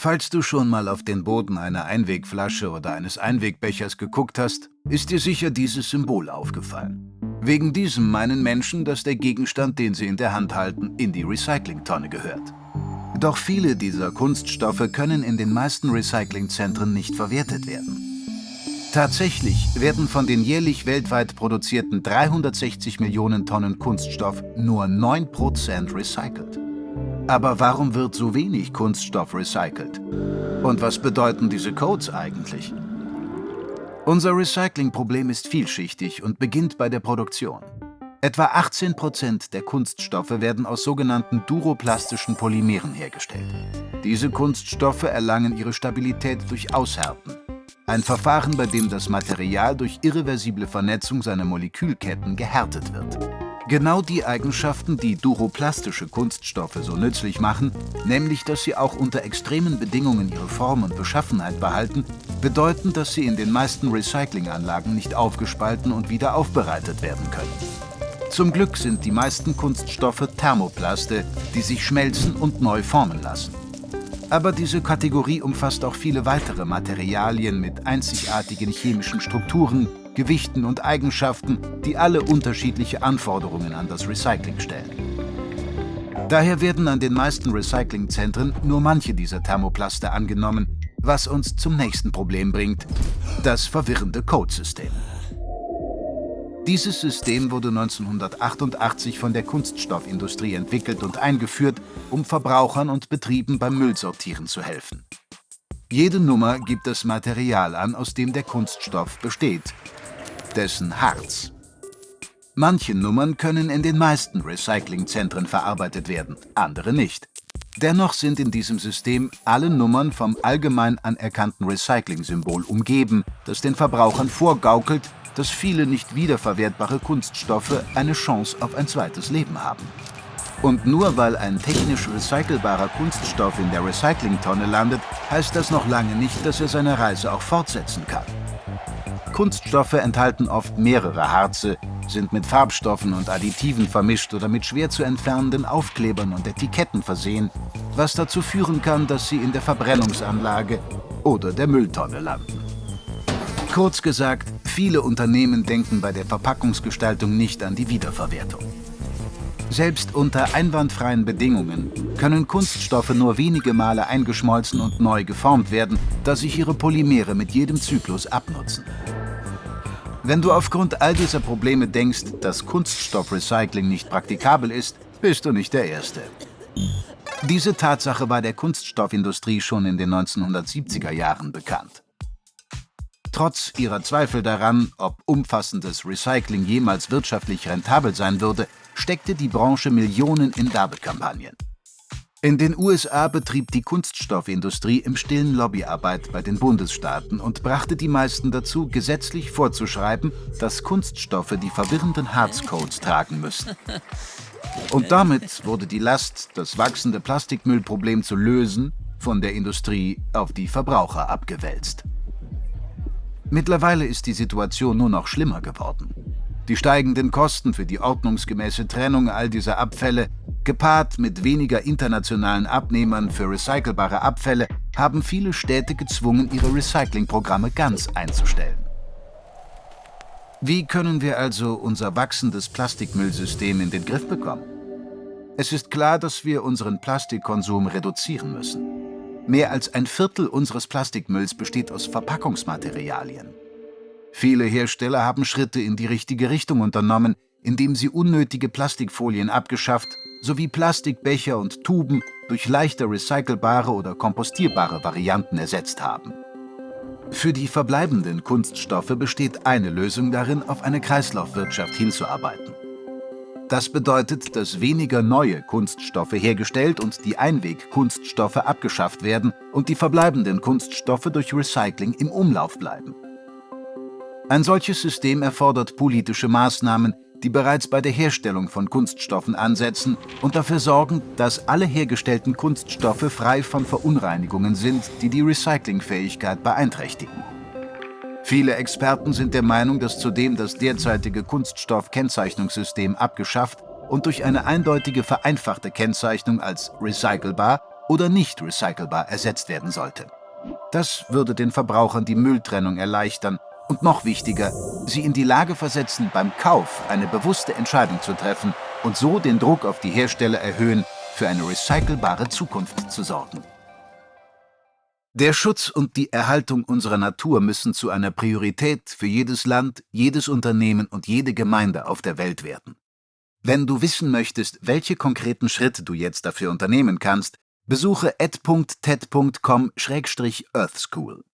Falls du schon mal auf den Boden einer Einwegflasche oder eines Einwegbechers geguckt hast, ist dir sicher dieses Symbol aufgefallen. Wegen diesem meinen Menschen, dass der Gegenstand, den sie in der Hand halten, in die Recyclingtonne gehört. Doch viele dieser Kunststoffe können in den meisten Recyclingzentren nicht verwertet werden. Tatsächlich werden von den jährlich weltweit produzierten 360 Millionen Tonnen Kunststoff nur 9% recycelt. Aber warum wird so wenig Kunststoff recycelt? Und was bedeuten diese Codes eigentlich? Unser Recyclingproblem ist vielschichtig und beginnt bei der Produktion. Etwa 18% der Kunststoffe werden aus sogenannten duroplastischen Polymeren hergestellt. Diese Kunststoffe erlangen ihre Stabilität durch Aushärten. Ein Verfahren, bei dem das Material durch irreversible Vernetzung seiner Molekülketten gehärtet wird. Genau die Eigenschaften, die duroplastische Kunststoffe so nützlich machen, nämlich dass sie auch unter extremen Bedingungen ihre Form und Beschaffenheit behalten, bedeuten, dass sie in den meisten Recyclinganlagen nicht aufgespalten und wieder aufbereitet werden können. Zum Glück sind die meisten Kunststoffe Thermoplaste, die sich schmelzen und neu formen lassen. Aber diese Kategorie umfasst auch viele weitere Materialien mit einzigartigen chemischen Strukturen, Gewichten und Eigenschaften, die alle unterschiedliche Anforderungen an das Recycling stellen. Daher werden an den meisten Recyclingzentren nur manche dieser Thermoplaste angenommen, was uns zum nächsten Problem bringt: das verwirrende Codesystem. Dieses System wurde 1988 von der Kunststoffindustrie entwickelt und eingeführt, um Verbrauchern und Betrieben beim Müllsortieren zu helfen. Jede Nummer gibt das Material an, aus dem der Kunststoff besteht, dessen Harz. Manche Nummern können in den meisten Recyclingzentren verarbeitet werden, andere nicht. Dennoch sind in diesem System alle Nummern vom allgemein anerkannten Recycling-Symbol umgeben, das den Verbrauchern vorgaukelt, dass viele nicht wiederverwertbare Kunststoffe eine Chance auf ein zweites Leben haben. Und nur weil ein technisch recycelbarer Kunststoff in der Recyclingtonne landet, heißt das noch lange nicht, dass er seine Reise auch fortsetzen kann. Kunststoffe enthalten oft mehrere Harze, sind mit Farbstoffen und Additiven vermischt oder mit schwer zu entfernenden Aufklebern und Etiketten versehen, was dazu führen kann, dass sie in der Verbrennungsanlage oder der Mülltonne landen. Kurz gesagt, viele Unternehmen denken bei der Verpackungsgestaltung nicht an die Wiederverwertung. Selbst unter einwandfreien Bedingungen können Kunststoffe nur wenige Male eingeschmolzen und neu geformt werden, da sich ihre Polymere mit jedem Zyklus abnutzen. Wenn du aufgrund all dieser Probleme denkst, dass Kunststoffrecycling nicht praktikabel ist, bist du nicht der Erste. Diese Tatsache war der Kunststoffindustrie schon in den 1970er Jahren bekannt. Trotz ihrer Zweifel daran, ob umfassendes Recycling jemals wirtschaftlich rentabel sein würde, steckte die Branche Millionen in Werbekampagnen. In den USA betrieb die Kunststoffindustrie im Stillen Lobbyarbeit bei den Bundesstaaten und brachte die meisten dazu, gesetzlich vorzuschreiben, dass Kunststoffe die verwirrenden Harzcodes tragen müssen. Und damit wurde die Last, das wachsende Plastikmüllproblem zu lösen, von der Industrie auf die Verbraucher abgewälzt. Mittlerweile ist die Situation nur noch schlimmer geworden. Die steigenden Kosten für die ordnungsgemäße Trennung all dieser Abfälle, gepaart mit weniger internationalen Abnehmern für recycelbare Abfälle, haben viele Städte gezwungen, ihre Recyclingprogramme ganz einzustellen. Wie können wir also unser wachsendes Plastikmüllsystem in den Griff bekommen? Es ist klar, dass wir unseren Plastikkonsum reduzieren müssen. Mehr als ein Viertel unseres Plastikmülls besteht aus Verpackungsmaterialien. Viele Hersteller haben Schritte in die richtige Richtung unternommen, indem sie unnötige Plastikfolien abgeschafft sowie Plastikbecher und Tuben durch leichter recycelbare oder kompostierbare Varianten ersetzt haben. Für die verbleibenden Kunststoffe besteht eine Lösung darin, auf eine Kreislaufwirtschaft hinzuarbeiten. Das bedeutet, dass weniger neue Kunststoffe hergestellt und die Einwegkunststoffe abgeschafft werden und die verbleibenden Kunststoffe durch Recycling im Umlauf bleiben. Ein solches System erfordert politische Maßnahmen, die bereits bei der Herstellung von Kunststoffen ansetzen und dafür sorgen, dass alle hergestellten Kunststoffe frei von Verunreinigungen sind, die die Recyclingfähigkeit beeinträchtigen. Viele Experten sind der Meinung, dass zudem das derzeitige Kunststoffkennzeichnungssystem abgeschafft und durch eine eindeutige vereinfachte Kennzeichnung als recycelbar oder nicht recycelbar ersetzt werden sollte. Das würde den Verbrauchern die Mülltrennung erleichtern und noch wichtiger, sie in die Lage versetzen, beim Kauf eine bewusste Entscheidung zu treffen und so den Druck auf die Hersteller erhöhen, für eine recycelbare Zukunft zu sorgen. Der Schutz und die Erhaltung unserer Natur müssen zu einer Priorität für jedes Land, jedes Unternehmen und jede Gemeinde auf der Welt werden. Wenn du wissen möchtest, welche konkreten Schritte du jetzt dafür unternehmen kannst, besuche ed.ted.com/earthschool.